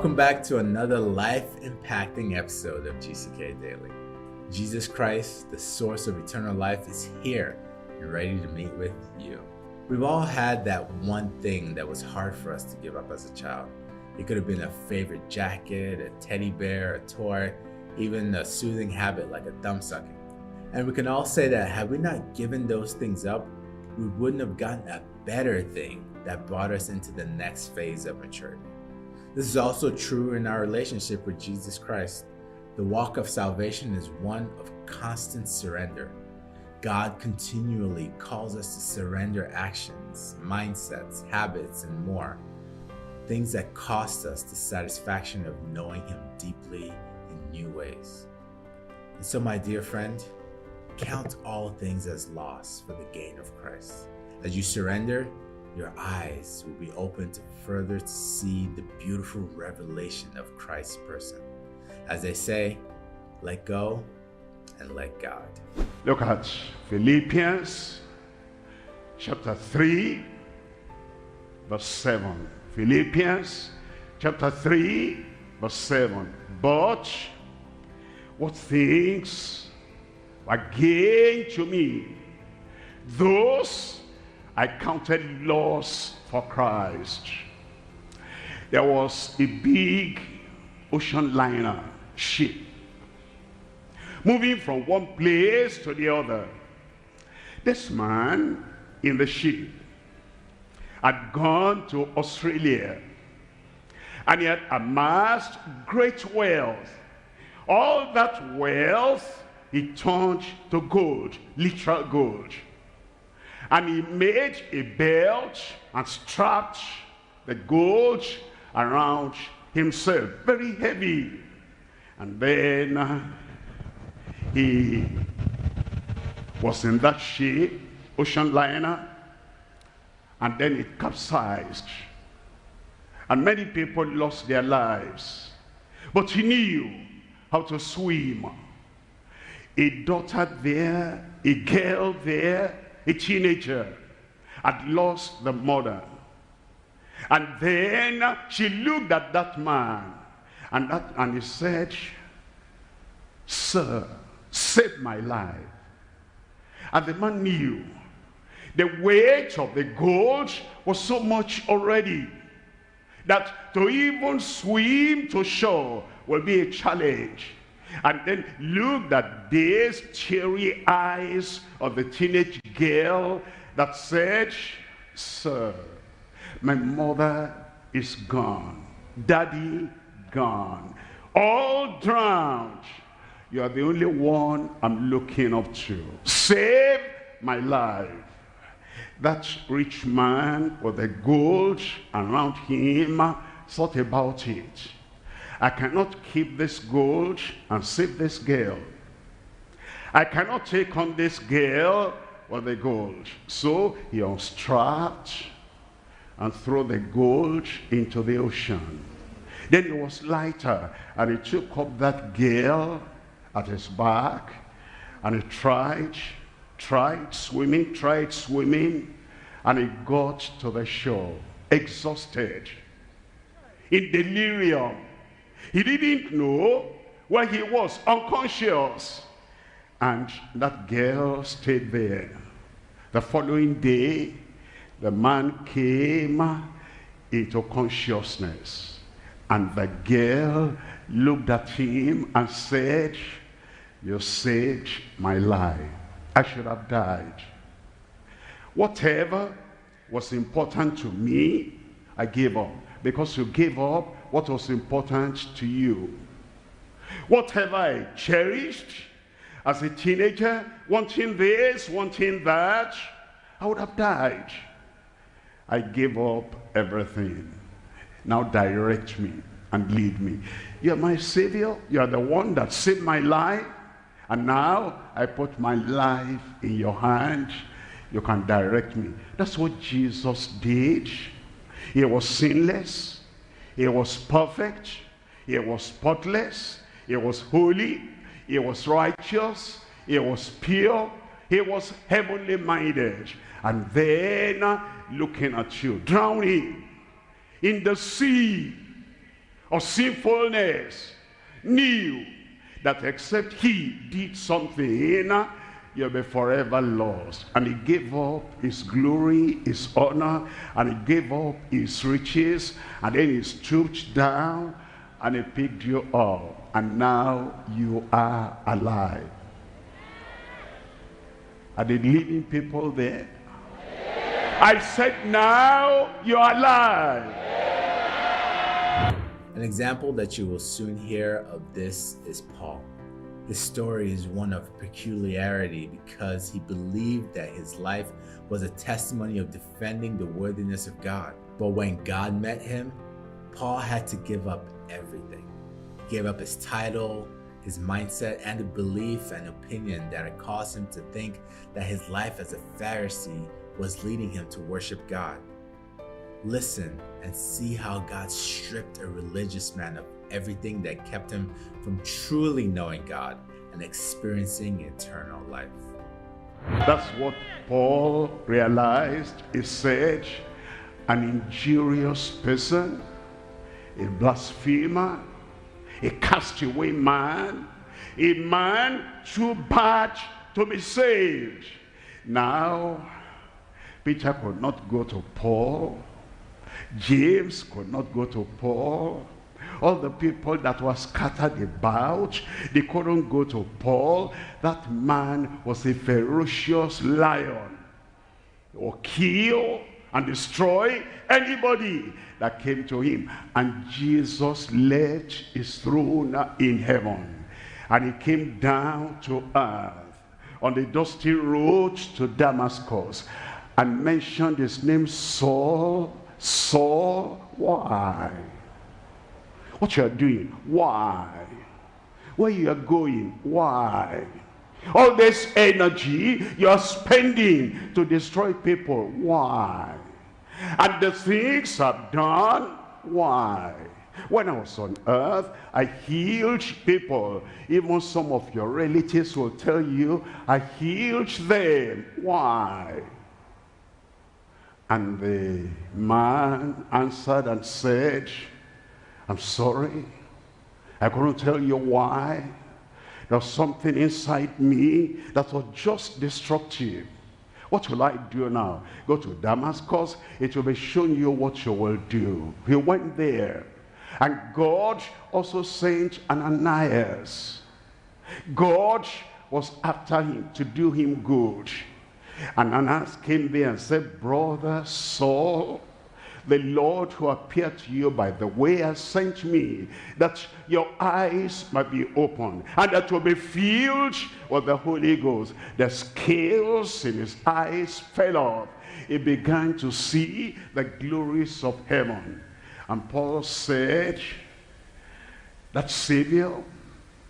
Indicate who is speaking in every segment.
Speaker 1: Welcome back to another life-impacting episode of GCK Daily. Jesus Christ, the source of eternal life, is here and ready to meet with you. We've all had that one thing that was hard for us to give up as a child. It could have been a favorite jacket, a teddy bear, a toy, even a soothing habit like a thumb sucking. And we can all say that had we not given those things up, we wouldn't have gotten a better thing that brought us into the next phase of maturity. This is also true in our relationship with Jesus Christ. The walk of salvation is one of constant surrender. God continually calls us to surrender actions, mindsets, habits, and more. Things that cost us the satisfaction of knowing Him deeply in new ways. And so, my dear friend, count all things as loss for the gain of Christ. As you surrender, your eyes will be open to further to see the beautiful revelation of Christ's person. As they say, let go and let God.
Speaker 2: Look at Philippians chapter 3, verse 7. Philippians chapter 3, verse 7. But what things are gain to me, those I counted loss for Christ. There was a big ocean liner ship moving from one place to the other. This man in the ship had gone to Australia and he had amassed great wealth. All that wealth he turned to gold, literal gold. And he made a belt and strapped the gold around himself, very heavy. And then he was in that ship, ocean liner, and then it capsized. And many people lost their lives. But he knew how to swim. A daughter there, a girl there, a teenager had lost the mother. And then she looked at that man and he said, "Sir, save my life." And the man knew the weight of the gold was so much already that to even swim to shore will be a challenge. And then looked at these teary eyes of the teenage girl that said, "Sir, my mother is gone, daddy gone, all drowned. You are the only one I'm looking up to. Save my life." That rich man with the gold around him thought about it. I cannot keep this gold and save this girl. I cannot take on this girl with the gold. So he unstrapped and threw the gold into the ocean. Then it was lighter, and he took up that girl at his back, and he tried swimming, and he got to the shore, exhausted, in delirium. He didn't know where he was, unconscious. And that girl stayed there. The following day, the man came into consciousness. And the girl looked at him and said, "You saved my life. I should have died. Whatever was important to me, I gave up. Because you gave up what was important to you. Whatever I cherished as a teenager, wanting this, wanting that, I would have died. I gave up everything. Now direct me and lead me. You are my Savior. You are the one that saved my life. And now I put my life in your hand. You can direct me." That's what Jesus did. He was sinless. He was perfect. He was spotless. He was holy. He was righteous. He was pure. He was heavenly minded. And then looking at you, drowning in the sea of sinfulness, knew that except he did something, you'll be forever lost. And he gave up his glory, his honor, and he gave up his riches, and then he stooped down and he picked you up, and now you are alive. Are the living people there? I said, now you are alive.
Speaker 1: An example that you will soon hear of this is Paul. His story is one of peculiarity because he believed that his life was a testimony of defending the worthiness of God. But when God met him, Paul had to give up everything. He gave up his title, his mindset, and the belief and opinion that had caused him to think that his life as a Pharisee was leading him to worship God. Listen and see how God stripped a religious man of everything that kept him from truly knowing God and experiencing eternal life.
Speaker 2: That's what Paul realized. He said, an injurious person, a blasphemer, a castaway man, a man too bad to be saved. Now, Peter could not go to Paul. James could not go to Paul. All the people that were scattered about, they couldn't go to Paul. That man was a ferocious lion. He would kill and destroy anybody that came to him. And Jesus left his throne in heaven, and he came down to earth on the dusty road to Damascus and mentioned his name, Saul. Saul, why? What you are doing? Why? Where you are going? Why? All this energy you are spending to destroy people, why? And the things I've done, why? When I was on earth, I healed people. Even some of your relatives will tell you, I healed them. Why? And the man answered and said, I'm sorry, I couldn't tell you why. There was something inside me that was just destructive. What will I do now? Go to Damascus, it will be shown you what you will do. He went there, and God also sent Ananias. God was after him to do him good. And Ananias came there and said, Brother Saul, the Lord who appeared to you by the way has sent me, that your eyes might be opened, and that you will be filled with the Holy Ghost. The scales in his eyes fell off. He began to see the glories of heaven. And Paul said, that Savior,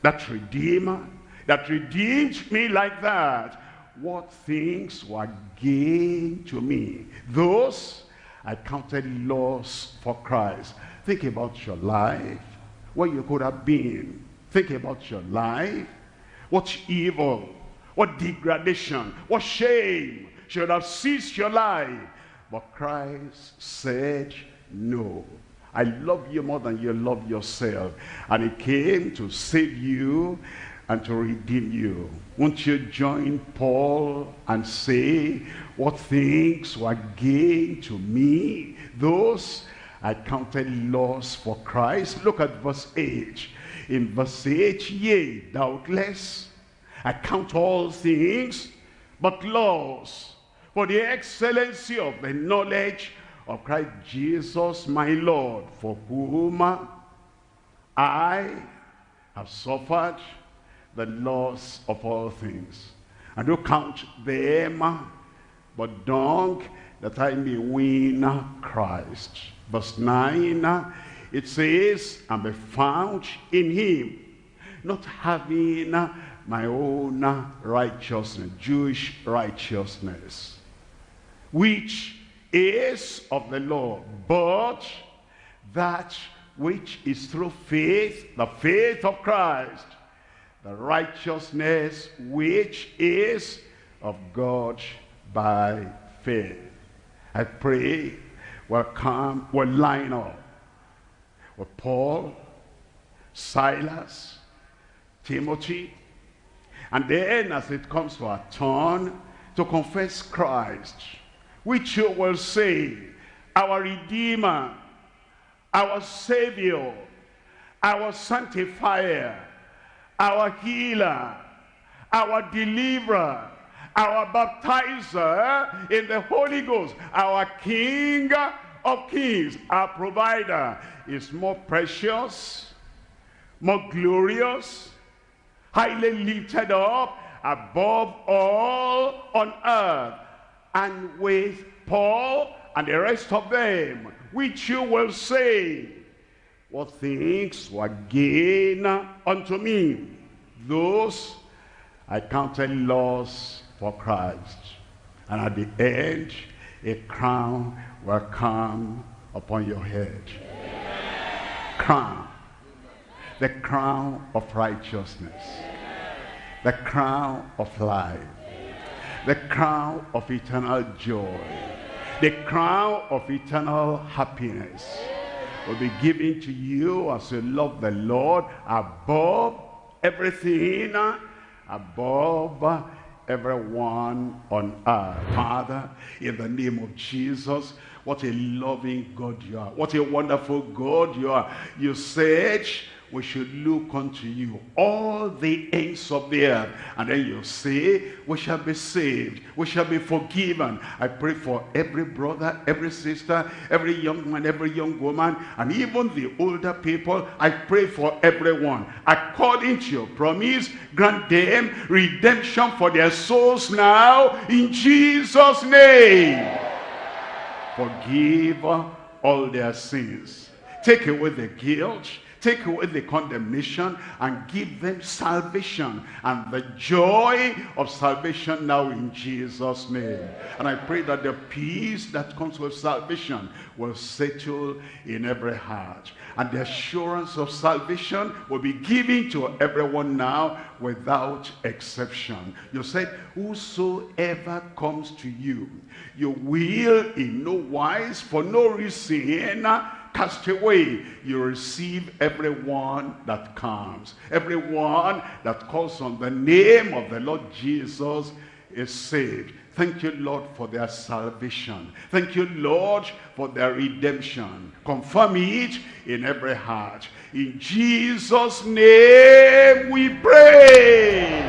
Speaker 2: that Redeemer, that redeemed me like that, what things were gain to me, those I counted loss for Christ. Think about your life, where you could have been. Think about your life, what evil, what degradation, what shame should have seized your life. But Christ said, no, I love you more than you love yourself. And he came to save you and to redeem you. Won't you join Paul and say, what things were gain to me, those I counted loss for Christ? Look at verse 8. In verse 8, yea, doubtless, I count all things but loss for the excellency of the knowledge of Christ Jesus my Lord, for whom I have suffered the loss of all things, and do count them but dung, that I may win Christ. Verse 9, it says, and be found in him, not having my own righteousness, Jewish righteousness, which is of the law, but that which is through faith, the faith of Christ, the righteousness which is of God by faith. I pray we'll line up with Paul, Silas, Timothy. And then as it comes to our turn to confess Christ, which you will say, our Redeemer, our Savior, our Sanctifier, our Healer, our Deliverer, our Baptizer in the Holy Ghost, our King of Kings, our Provider, is more precious, more glorious, highly lifted up above all on earth. And with Paul and the rest of them, which you will say, what things were gain unto me, those I counted loss for Christ. And at the end, a crown will come upon your head. Crown. The crown of righteousness, the crown of life, the crown of eternal joy, the crown of eternal happiness will be given to you as you love the Lord above everything, above everyone on earth. Father, in the name of Jesus, what a loving God you are. What a wonderful God you are. You said we should look unto you, all the ends of the earth. And then you say, we shall be saved, we shall be forgiven. I pray for every brother, every sister, every young man, every young woman, and even the older people. I pray for everyone. According to your promise, grant them redemption for their souls now, in Jesus' name. Forgive all their sins. Take away the guilt. Take away the condemnation and give them salvation and the joy of salvation now in Jesus' name. And I pray that the peace that comes with salvation will settle in every heart. And the assurance of salvation will be given to everyone now without exception. You said, whosoever comes to you, you will in no wise, for no reason, cast away. You receive everyone that comes. Everyone that calls on the name of the Lord Jesus is saved. Thank you, Lord, for their salvation. Thank you, Lord, for their redemption. Confirm it in every heart. In Jesus' name we pray.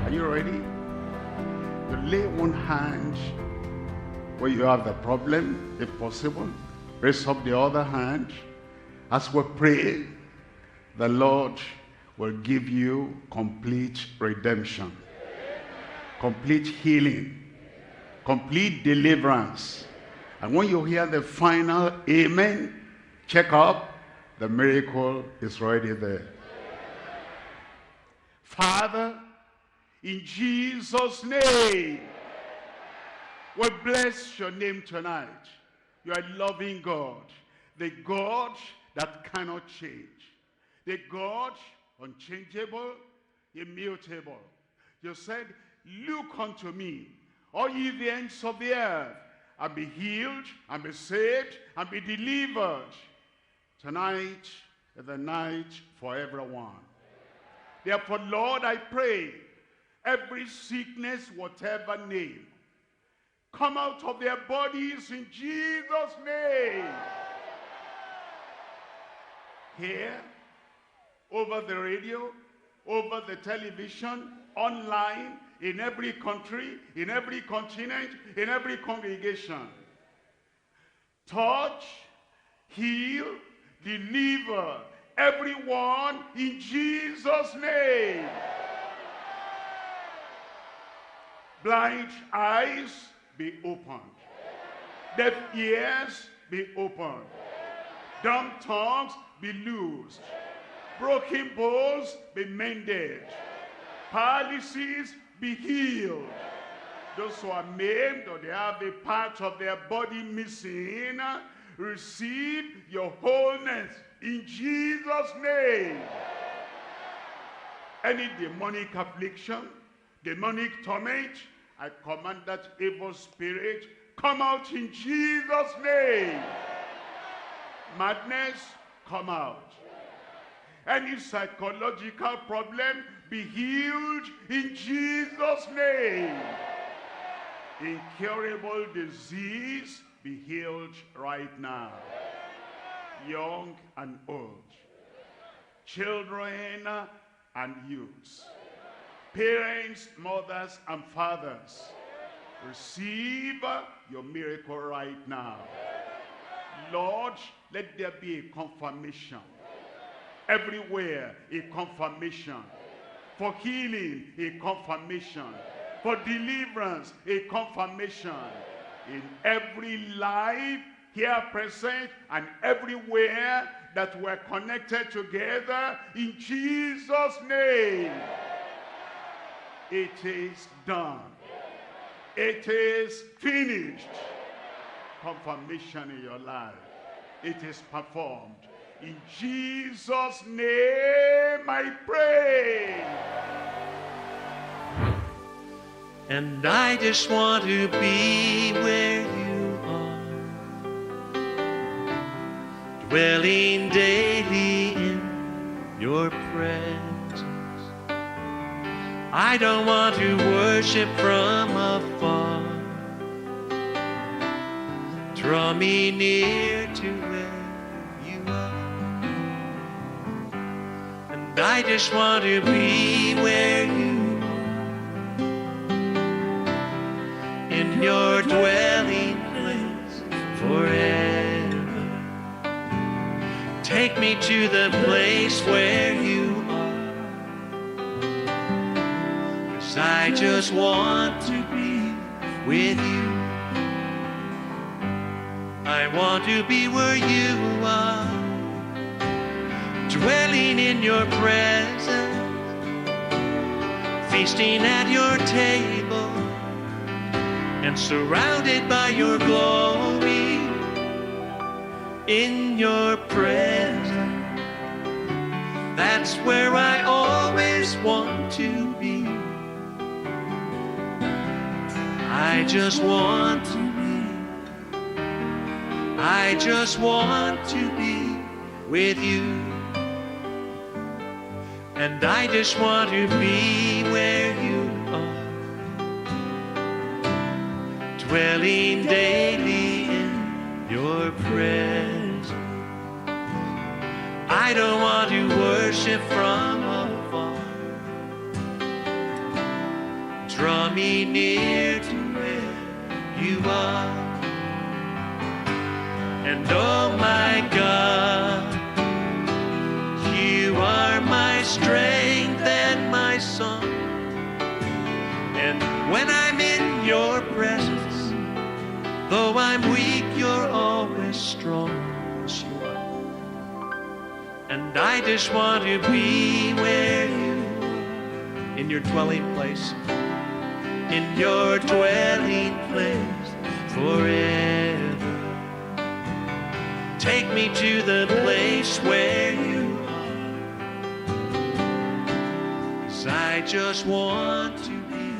Speaker 2: Are you ready? You lay one hand where you have the problem, if possible. Raise up the other hand. As we pray, the Lord will give you complete redemption, complete healing, complete deliverance. And when you hear the final amen, check up, the miracle is already there. Father, in Jesus' name, we bless your name tonight. You are a loving God, the God that cannot change, the God unchangeable, immutable. You said, look unto me, all ye the ends of the earth, and be healed, and be saved, and be delivered. Tonight is the night for everyone. Therefore, Lord, I pray, every sickness, whatever name, come out of their bodies in Jesus' name. Here, over the radio, over the television, online, in every country, in every continent, in every congregation. Touch, heal, deliver everyone in Jesus' name. Blind eyes be opened. Deaf ears be opened. Dumb tongues be loosed. Broken bones be mended. Paralyses be healed. Those who are maimed or they have a part of their body missing, receive your wholeness in Jesus' name. Any demonic affliction, demonic torment, I command that evil spirit, come out in Jesus' name. Madness, come out. Any psychological problem, be healed in Jesus' name. Incurable disease, be healed right now. Young and old, children and youths, parents, mothers, and fathers, receive your miracle right now. Lord, let there be a confirmation. Everywhere, a confirmation. For healing, a confirmation. For deliverance, a confirmation. In every life here present and everywhere that we're connected together, in Jesus' name. It is done. It is finished. Confirmation in your life. It is performed. In Jesus' name I pray.
Speaker 3: And I just want to be where you are, dwelling daily in your presence. I don't want to worship from afar. Draw me near to where you are. And I just want to be where you are, in your dwelling place forever. Take me to the place where you are, 'cause I just want to be with you. I want to be where you are, dwelling in your presence, feasting at your table, and surrounded by your glory. In your presence, that's where I always want to be. I just want to I just want to be with you. And I just want to be where you are, dwelling daily in your presence. I don't want to worship from afar. Draw me near to where you are. And oh my God, you are my strength and my song. And when I'm in your presence, though I'm weak, you're always strong. Yes, you are. And I just want to be where you are, in your dwelling place, in your dwelling place forever. Take me to the place where you are, 'cause I just want to be,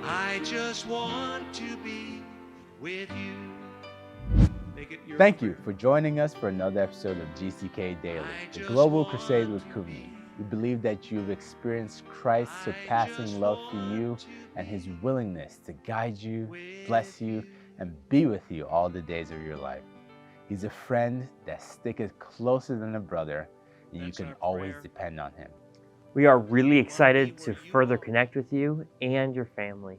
Speaker 3: I just want to be with you.
Speaker 1: Thank you for joining us for another episode of GCK Daily, the Global Crusade with Kumuyi. We believe that you've experienced Christ's surpassing love for you and his willingness to guide you, bless you, and be with you all the days of your life. He's a friend that sticketh closer than a brother, and you can always depend on him.
Speaker 4: We are really excited to further connect with you and your family.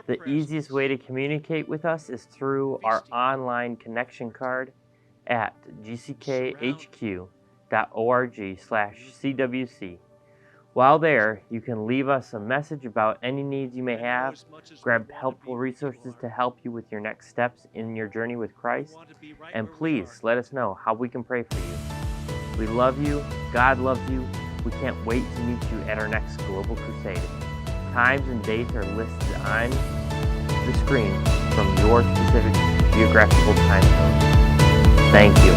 Speaker 4: The easiest way to communicate with us is through our online connection card at gckhq.org/CWC. While there, you can leave us a message about any needs you may have, grab helpful resources to help you with your next steps in your journey with Christ, and please let us know how we can pray for you. We love you, God loves you, we can't wait to meet you at our next Global Crusade. Times and dates are listed on the screen from your specific geographical time zone. Thank you.